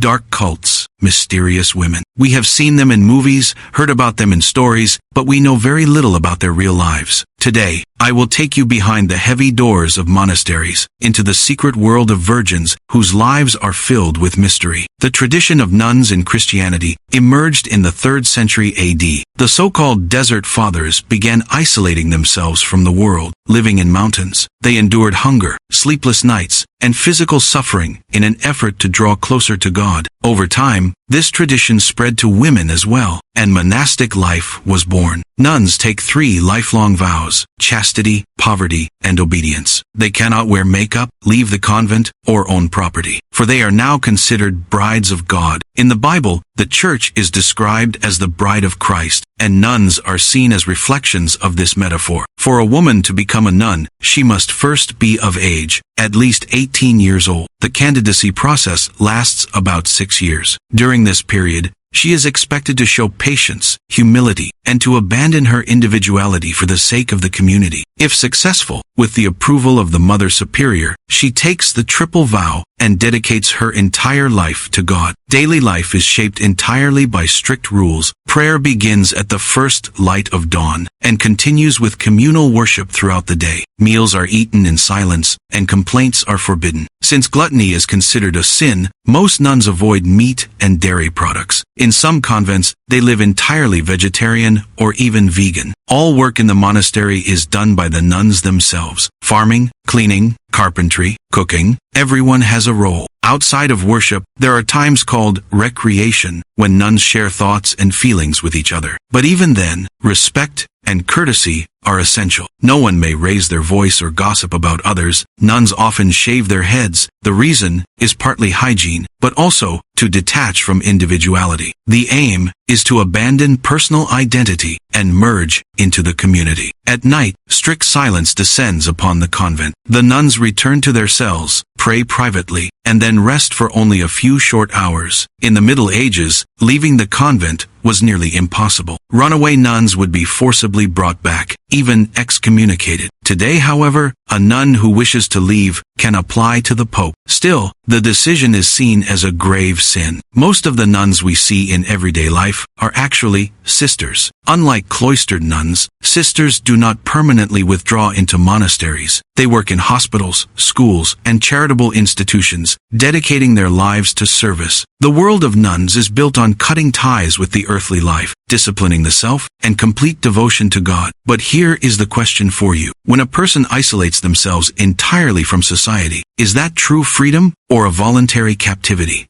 dark cults, mysterious women. We have seen them in movies, heard about them in stories, but we know very little about their real lives. Today, I will take you behind the heavy doors of monasteries, into the secret world of virgins whose lives are filled with mystery. The tradition of nuns in Christianity emerged in the 3rd century AD. The so-called Desert Fathers began isolating themselves from the world, living in mountains. They endured hunger, sleepless nights, and physical suffering in an effort to draw closer to God. Over time, this tradition spread to women as well, and monastic life was born. Nuns take 3 lifelong vows: chastity, poverty, and obedience. They cannot wear makeup, leave the convent, or own property, for they are now considered brides of God. In the Bible, the Church is described as the bride of Christ, and nuns are seen as reflections of this metaphor. For a woman to become a nun, she must first be of age, at least 18 years old. The candidacy process lasts about 6 years. During this period, she is expected to show patience, humility, and to abandon her individuality for the sake of the community. If successful, with the approval of the Mother Superior, she takes the triple vow and dedicates her entire life to God. Daily life is shaped entirely by strict rules. Prayer begins at the first light of dawn and continues with communal worship throughout the day. Meals are eaten in silence, and complaints are forbidden. Since gluttony is considered a sin, most nuns avoid meat and dairy products. In some convents, they live entirely vegetarian or even vegan. All work in the monastery is done by the nuns themselves. Farming, cleaning, carpentry, cooking, everyone has a role. Outside of worship, there are times called recreation, when nuns share thoughts and feelings with each other. But even then, respect and courtesy are essential. No one may raise their voice or gossip about others. Nuns often shave their heads. The reason is partly hygiene, but also to detach from individuality. The aim is to abandon personal identity and merge into the community. At night, strict silence descends upon the convent. The nuns return to their cells, pray privately, and then rest for only a few short hours. In the Middle Ages, leaving the convent was nearly impossible. Runaway nuns would be forcibly brought back, even excommunicated. Today, however, a nun who wishes to leave can apply to the Pope. Still, the decision is seen as a grave sin. Most of the nuns we see in everyday life are actually sisters. Unlike cloistered nuns, sisters do not permanently withdraw into monasteries. They work in hospitals, schools, and charitable institutions, dedicating their lives to service. The world of nuns is built on cutting ties with the earthly life, disciplining the self, and complete devotion to God. But here is the question for you. When a person isolates themselves entirely from society, is that true freedom or a voluntary captivity?